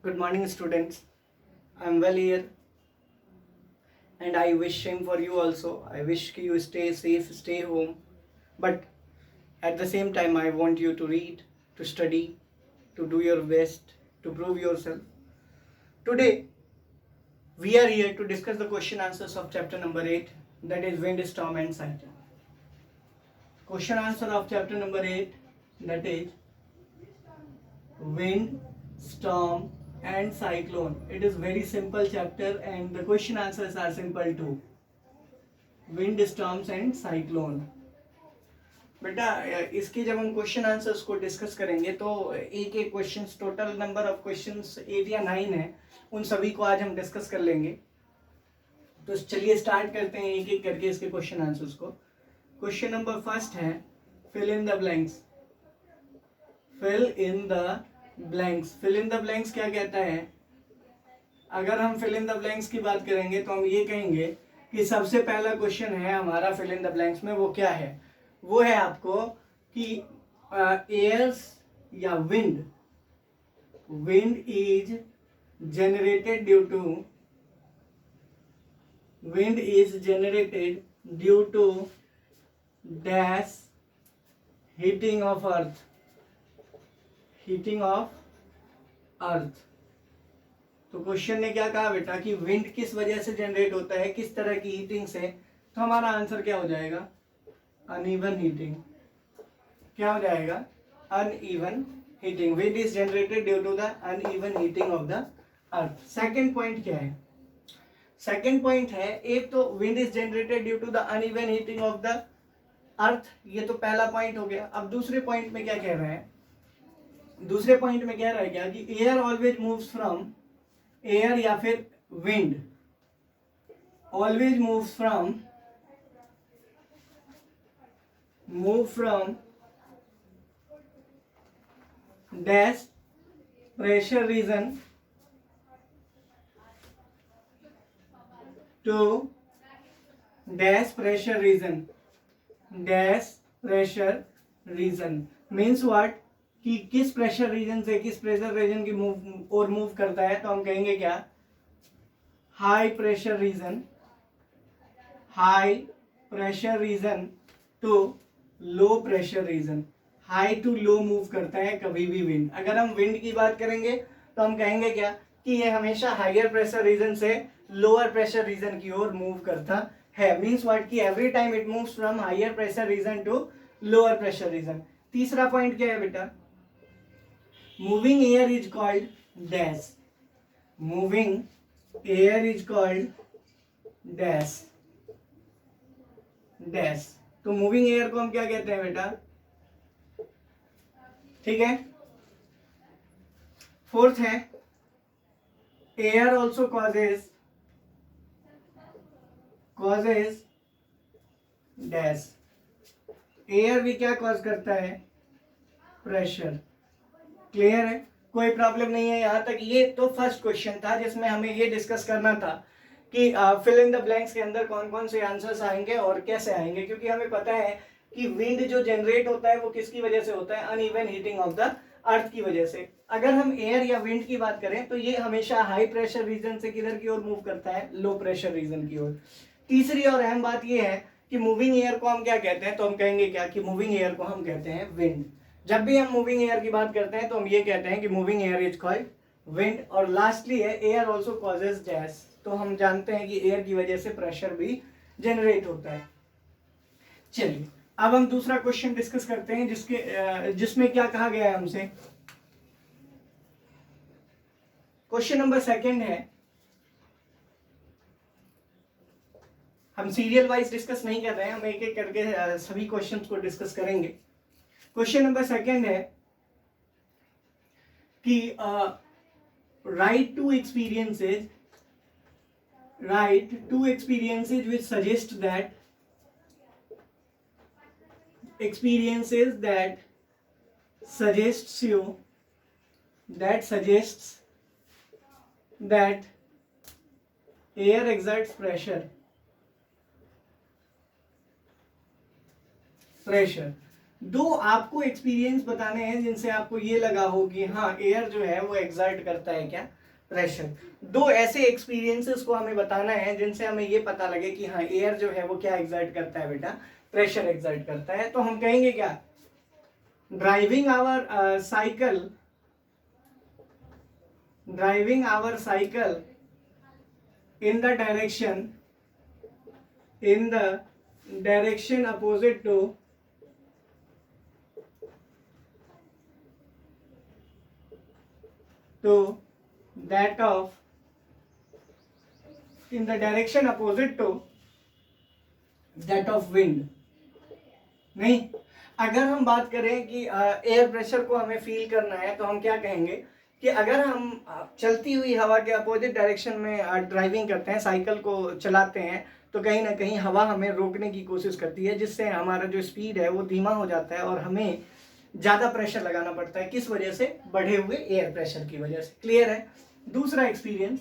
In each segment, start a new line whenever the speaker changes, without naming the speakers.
Good morning, students. I'm well here, and I wish same for you also. I wish you stay safe, stay home. But at the same time, I want you to read, to study, to do your best, to prove yourself. Today, we are here to discuss the question answers of chapter number 8, that is wind, storm, and cyclone. Question answer of chapter number 8, that is wind, storm, and cyclone. It is very simple chapter, and the question answers are simple too. Wind, storms, and cyclone. बेटा इसके जब हम question answers को discuss करेंगे तो एक एक questions, total number of questions 8 या 9 है, उन सभी को आज हम डिस्कस कर लेंगे. तो चलिए स्टार्ट करते हैं एक एक करके इसके क्वेश्चन आंसर्स को. क्वेश्चन नंबर फर्स्ट है fill in the blanks. Fill in the blanks. Fill in the blanks क्या कहता है? अगर हम फिल इन द ब्लैंक्स की बात करेंगे तो हम ये कहेंगे कि सबसे पहला क्वेश्चन है हमारा फिल इन द ब्लैंक्स में, वो क्या है? वो है आपको कि एयर्स या wind is generated due to dash heating of earth. तो क्वेश्चन ने क्या कहा बेटा कि विंड किस वजह से जनरेट होता है, किस तरह की हीटिंग से? तो हमारा आंसर क्या हो जाएगा? Uneven heating. क्या हो जाएगा? Uneven heating. Wind is generated due to the uneven heating of the earth. Second point क्या है? सेकंड पॉइंट है, एक तो wind is generated due to the uneven heating of the earth, ये तो पहला पॉइंट हो गया. अब दूसरे पॉइंट में क्या कह रहा है? दूसरे पॉइंट में कह रहा है क्या कि air always moves from, air या फिर wind always moves from dash pressure region to dash pressure region. Means what कि किस प्रेशर रीजन से किस प्रेशर रीजन की मूव करता है. तो हम कहेंगे क्या? High pressure region to low pressure region. High to low move करता है कभी भी विंड. अगर हम विंड की बात करेंगे तो हम कहेंगे क्या कि ये हमेशा हायर प्रेशर रीजन से लोअर प्रेशर रीजन की ओर मूव करता है. मीन्स व्हाट कि every time it moves from higher pressure region to lower pressure region. तीसरा पॉइंट क्या है बेटा? Moving air is called dash. Moving air is called dash. तो मूविंग एयर को हम क्या कहते हैं बेटा? ठीक है. फोर्थ है air also causes dash. Air भी क्या कॉज करता है? प्रेशर. क्लियर है? कोई प्रॉब्लम नहीं है यहां तक. ये तो फर्स्ट क्वेश्चन था जिसमें हमें ये डिस्कस करना था कि फिल इन द ब्लैंक्स के अंदर कौन कौन से आंसर्स आएंगे और कैसे आएंगे. क्योंकि हमें पता है कि विंड जो जनरेट होता है वो किसकी वजह से होता है? अनइवन हीटिंग ऑफ द अर्थ की वजह से. अगर हम एयर या विंड की बात करें तो ये हमेशा हाई प्रेशर रीजन से किधर की ओर मूव करता है? लो प्रेशर रीजन की ओर. तीसरी और अहम बात ये है कि मूविंग एयर को हम क्या कहते हैं? तो हम कहेंगे क्या कि मूविंग एयर को हम कहते हैं विंड. जब भी हम मूविंग एयर की बात करते हैं तो हम ये कहते हैं कि moving air is called wind. और लास्टली है एयर ऑल्सो कॉजेज डैश. तो हम जानते हैं कि एयर की वजह से प्रेशर भी जनरेट होता है. चलिए अब हम दूसरा क्वेश्चन डिस्कस करते हैं जिसमें क्या कहा गया है हमसे. क्वेश्चन नंबर सेकंड है, हम सीरियल वाइज डिस्कस नहीं कर रहे हैं, हम एक एक करके सभी क्वेश्चंस को डिस्कस करेंगे. क्वेश्चन नंबर सेकंड है कि write two experiences which suggest that suggests that air exerts pressure. दो आपको एक्सपीरियंस बताने हैं जिनसे आपको ये लगा हो कि हाँ एयर जो है वो एक्सर्ट करता है क्या, प्रेशर। दो ऐसे एक्सपीरियंसेस को हमें बताना है जिनसे हमें ये पता लगे कि हाँ एयर जो है वो क्या एक्सर्ट करता है बेटा, प्रेशर एक्सर्ट करता है। तो हम कहेंगे क्या, driving our cycle, driving our cycle in the direction opposite to that of, in the direction opposite to that of wind। नहीं, अगर हम बात करें कि एयर प्रेशर को हमें फील करना है तो हम क्या कहेंगे कि अगर हम चलती हुई हवा के अपोजिट डायरेक्शन में ड्राइविंग करते हैं, साइकिल को चलाते हैं, तो कहीं ना कहीं हवा हमें रोकने की कोशिश करती है, जिससे हमारा जो स्पीड है वो धीमा हो जाता है और हमें ज़्यादा प्रेशर लगाना पड़ता है। किस वजह से, बढ़े हुए एयर प्रेशर की वजह से। क्लियर है। दूसरा एक्सपीरियंस,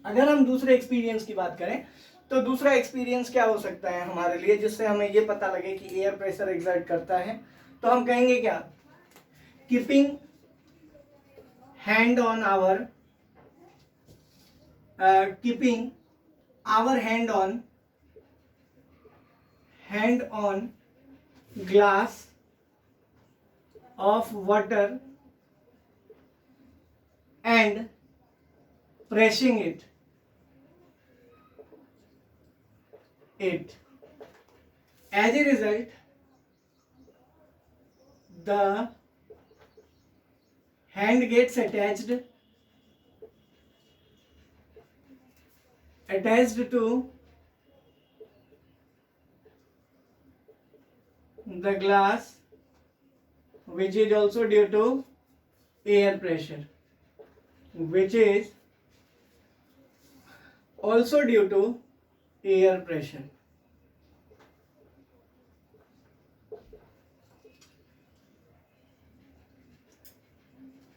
अगर हम दूसरे एक्सपीरियंस की बात करें तो दूसरा एक्सपीरियंस क्या हो सकता है हमारे लिए जिससे हमें ये पता लगे कि एयर प्रेशर एक्सर्ट करता है। तो हम कहेंगे क्या, keeping hand on our, keeping our hand on glass of water and pressing it as a result the hand gets attached to the glass, which is also due to air pressure, which is also due to air pressure।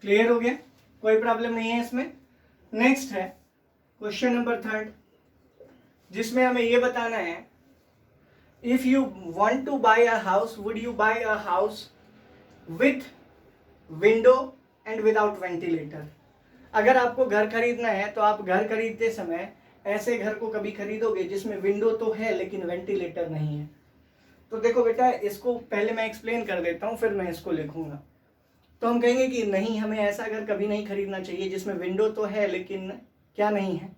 Clear हो गया, कोई problem नहीं है इसमें। Next है question number 3, जिसमें हमें ये बताना है, if you want to buy a house, would you buy a house with window and without ventilator. अगर आपको घर खरीदना है तो आप घर खरीदते समय ऐसे घर को कभी खरीदोगे जिसमें विंडो तो है लेकिन वेंटिलेटर नहीं है। तो देखो बेटा, इसको पहले मैं एक्सप्लेन कर देता हूँ, फिर मैं इसको लिखूंगा। तो हम कहेंगे कि नहीं, हमें ऐसा घर कभी नहीं खरीदना चाहिए जिसमें विंडो तो है लेकिन क्या नहीं है,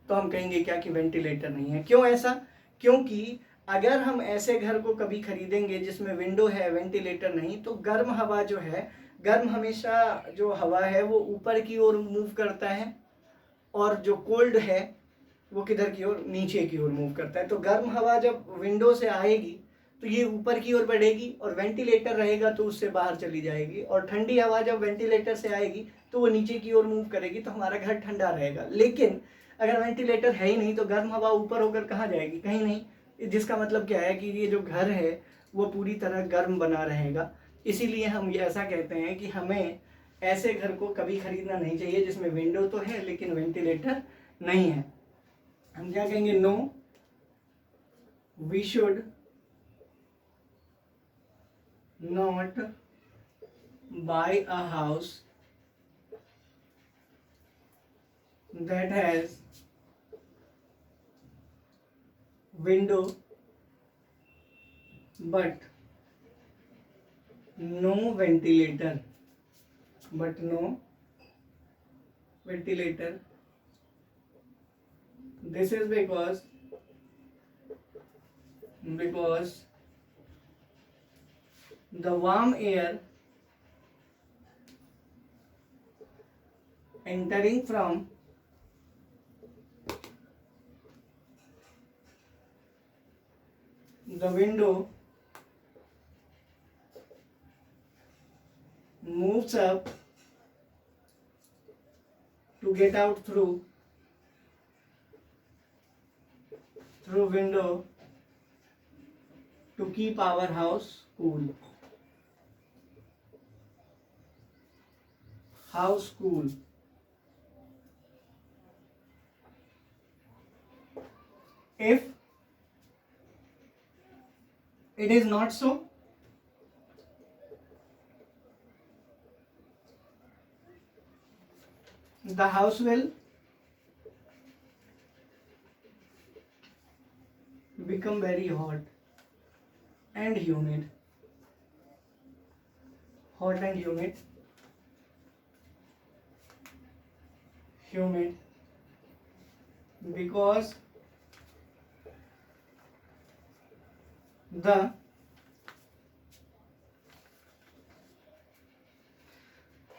तो हम कहेंगे क्या कि वेंटिलेटर नहीं है। क्यों ऐसा, क्योंकि अगर हम ऐसे घर को कभी खरीदेंगे जिसमें विंडो है वेंटिलेटर नहीं, तो गर्म हवा जो है, गर्म हमेशा जो हवा है वो ऊपर की ओर मूव करता है, और जो कोल्ड है वो किधर की ओर, नीचे की ओर मूव करता है। तो गर्म हवा जब विंडो से आएगी तो ये ऊपर की ओर बढ़ेगी, और वेंटिलेटर रहेगा तो उससे बाहर चली जाएगी, और ठंडी हवा जब वेंटिलेटर से आएगी तो वो नीचे की ओर मूव करेगी, तो हमारा घर ठंडा रहेगा। लेकिन अगर वेंटिलेटर है ही नहीं तो गर्म हवा ऊपर होकर कहाँ जाएगी, कहीं नहीं। जिसका मतलब क्या है कि ये जो घर है वो पूरी तरह गर्म बना रहेगा। इसीलिए हम ये ऐसा कहते हैं कि हमें ऐसे घर को कभी खरीदना नहीं चाहिए जिसमें विंडो तो है लेकिन वेंटिलेटर नहीं है। हम क्या कहेंगे, no we should not buy a house that has window but no ventilator, but no ventilator। This is because the warm air entering from the window moves up to get out through window to keep our house cool। House cool। If It is not so. The house will become very hot and humid. Hot and humid. Humid. Because the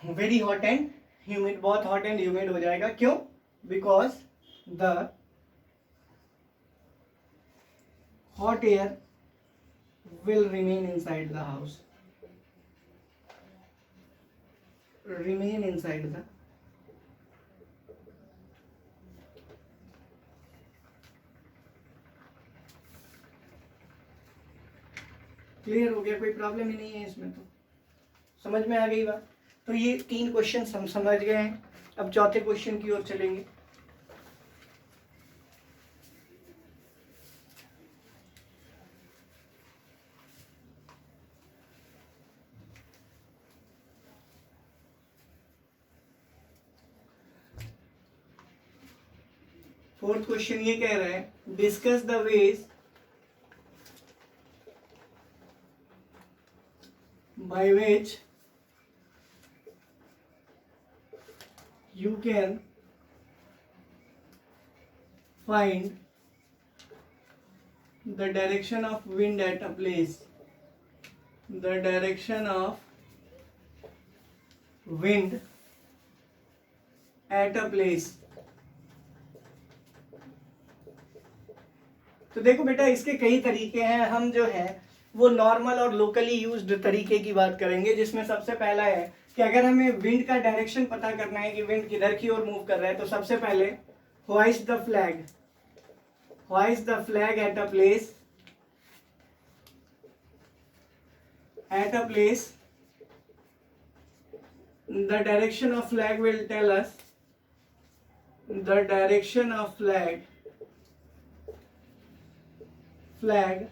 very hot and humid, बहुत hot and humid हो जाएगा. क्यों? Because the hot air will remain inside the house. Remain inside the clear हो गया? कोई problem ही नहीं है इसमें, तो समझ में आ गई बात. तो ये 3 क्वेश्चन हम समझ गए हैं. अब चौथे क्वेश्चन की ओर चलेंगे. फोर्थ क्वेश्चन ये कह रहा है, discuss the ways by which you can find the direction of wind at a place. The direction of wind at a place. तो देखो बेटा, इसके कई तरीके हैं. हम जो है वो नॉर्मल और लोकली यूज्ड तरीके की बात करेंगे, जिसमें सबसे पहला है कि अगर हमें विंड का डायरेक्शन पता करना है कि विंड किधर की ओर मूव कर रहा है, तो सबसे पहले hoist the flag. Hoist the flag at a place. At a place the direction of flag will tell us the direction of flag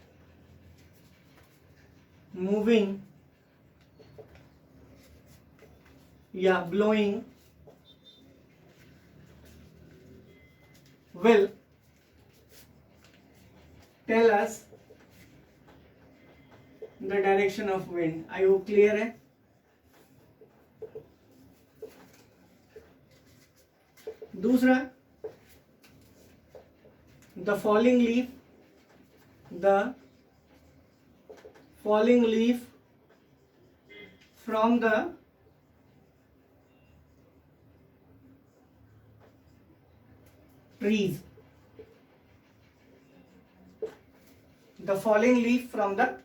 moving या blowing will tell us the direction of wind. I hope clear है. दूसरा, the falling leaf from the trees. The falling leaf from the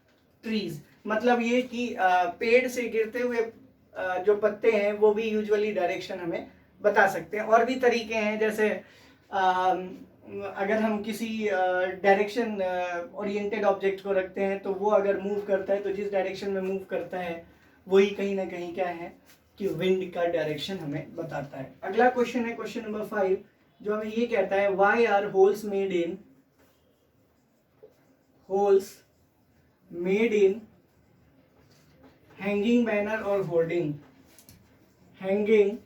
trees मतलब ये कि पेड़ से गिरते हुए जो पत्ते हैं वो भी यूजुअली डायरेक्शन हमें बता सकते हैं. और भी तरीके हैं, जैसे अगर हम किसी डायरेक्शन ओरिएंटेड ऑब्जेक्ट को रखते हैं तो वो अगर मूव करता है तो जिस डायरेक्शन में मूव करता है वही कहीं ना कहीं क्या है कि विंड का डायरेक्शन हमें बताता है. अगला क्वेश्चन है क्वेश्चन नंबर 5, जो हमें ये कहता है, why are holes made in hanging banner और hoarding. Hanging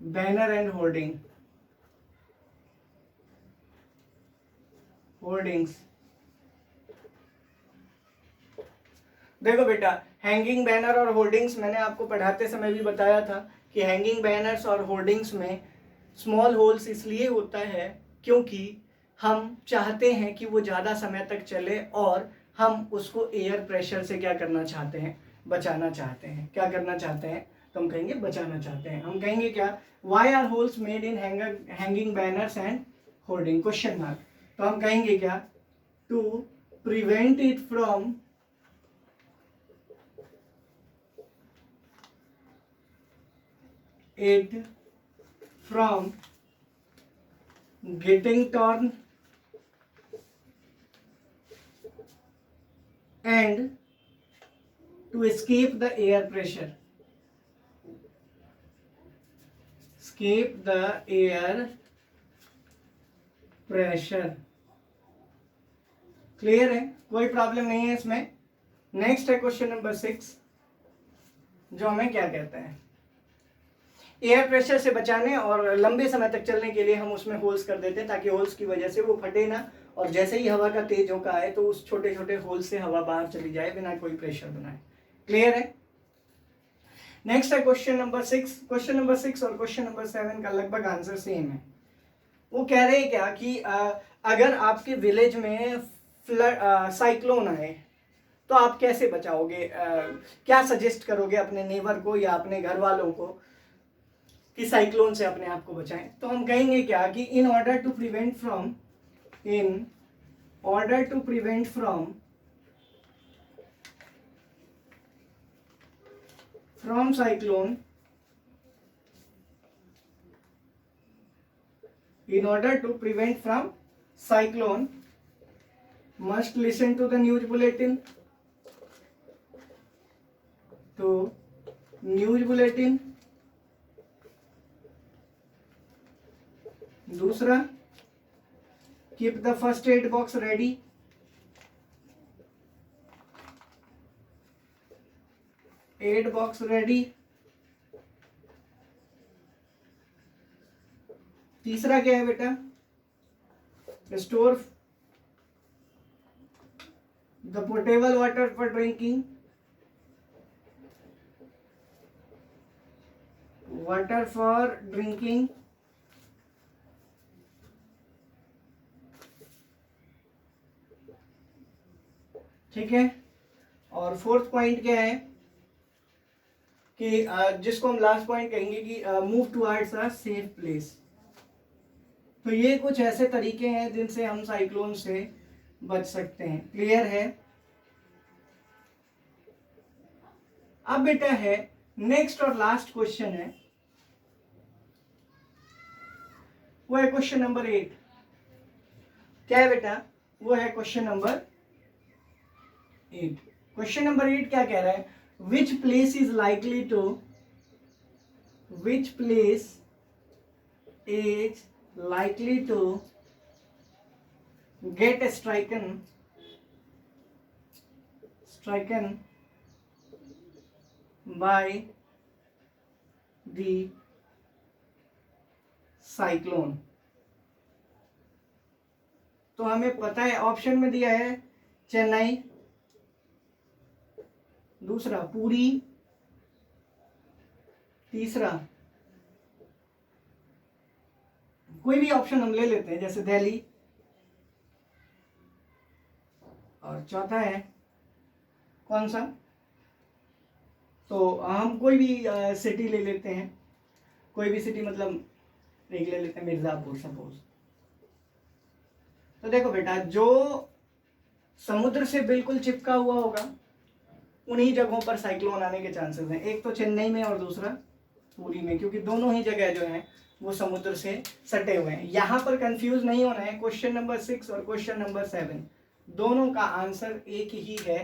banner and hoardings. देखो बेटा, हैंगिंग बैनर और होर्डिंग्स मैंने आपको पढ़ाते समय भी बताया था कि हैंगिंग बैनर्स और होर्डिंग्स में स्मॉल होल्स इसलिए होता है क्योंकि हम चाहते हैं कि वो ज़्यादा समय तक चले और हम उसको एयर प्रेशर से क्या करना चाहते हैं, बचाना चाहते हैं. क्या करना चाहते हैं? तो हम कहेंगे बचाना चाहते हैं. हम कहेंगे क्या, why are holes made in hanging banners and hoarding, question mark. तो हम कहेंगे क्या, to prevent it from getting torn and to escape the air pressure. Escape the air pressure. Clear है, कोई प्रॉब्लम नहीं है इसमें। नेक्स्ट है क्वेश्चन नंबर 6, जो हमें क्या कहता है, एयर प्रेशर से बचाने और लंबे समय तक चलने के लिए हम उसमें होल्स कर देते हैं ताकि होल्स की वजह से वो फटे ना, और जैसे ही हवा का तेज झोंका आए तो उस छोटे छोटे होल से हवा बाहर चली जाए बिना कोई प्रेशर बनाए। क्लियर है। नेक्स्ट है क्वेश्चन नंबर 6। क्वेश्चन नंबर 6 और क्वेश्चन नंबर 7 का लगभग आंसर सेम है। वो कह रहे हैं क्या कि अगर आपके विलेज में साइक्लोन आए तो आप कैसे बचाओगे, क्या सजेस्ट करोगे अपने नेबर को या अपने घर वालों को कि साइक्लोन से अपने आप को बचाएं। तो हम कहेंगे क्या कि in order to prevent from cyclone, in order to prevent from cyclone, must listen to the news bulletin, दूसरा keep the first aid box ready, तीसरा क्या है बेटा, store the portable water for drinking, ठीक है। और फोर्थ पॉइंट क्या है कि जिसको हम लास्ट पॉइंट कहेंगे कि move towards a safe place. तो ये कुछ ऐसे तरीके हैं जिनसे हम साइक्लोन से बच सकते हैं। क्लियर है। अब बेटा है नेक्स्ट और लास्ट क्वेश्चन है, वो है क्वेश्चन नंबर 8। क्या है बेटा, वो है क्वेश्चन नंबर 8। क्वेश्चन नंबर 8 क्या कह रहा है, which place is likely to get stricken by the cyclone। तो हमें पता है, ऑप्शन में दिया है चेन्नई, दूसरा पुरी, तीसरा कोई भी ऑप्शन हम ले लेते हैं जैसे दिल्ली, और चौथा है कौन सा, तो हम कोई भी सिटी ले लेते हैं, कोई भी सिटी मतलब एक ले लेते हैं मिर्जापुर सपोज। तो देखो बेटा, जो समुद्र से बिल्कुल चिपका हुआ होगा उन्हीं जगहों पर साइक्लोन आने के चांसेस हैं। एक तो चेन्नई में और दूसरा पुरी में, क्योंकि दोनों ही जगह जो हैं वो समुद्र से सटे हुए हैं। यहाँ पर कंफ्यूज नहीं होना है, क्वेश्चन नंबर 6 और क्वेश्चन नंबर 7 दोनों का आंसर एक ही है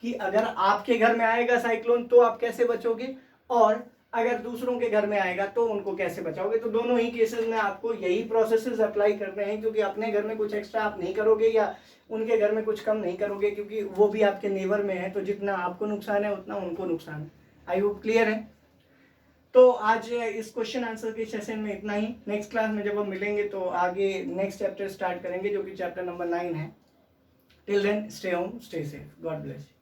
कि अगर आपके घर में आएगा साइक्लोन तो आप कैसे बचोगे, और अगर दूसरों के घर में आएगा तो उनको कैसे बचाओगे। तो दोनों ही केसेस में आपको यही प्रोसेसेस अप्लाई करने हैं, क्योंकि अपने घर में कुछ एक्स्ट्रा आप नहीं करोगे या उनके घर में कुछ कम नहीं करोगे, क्योंकि वो भी आपके नेबर में है। तो जितना आपको नुकसान है उतना उनको नुकसान है। आई होप क्लियर है। तो आज इस क्वेश्चन आंसर के सेशन में इतना ही। नेक्स्ट क्लास में जब हम मिलेंगे तो आगे नेक्स्ट चैप्टर स्टार्ट करेंगे, जो कि चैप्टर नंबर 9 है। Till then stay home, stay safe, god bless.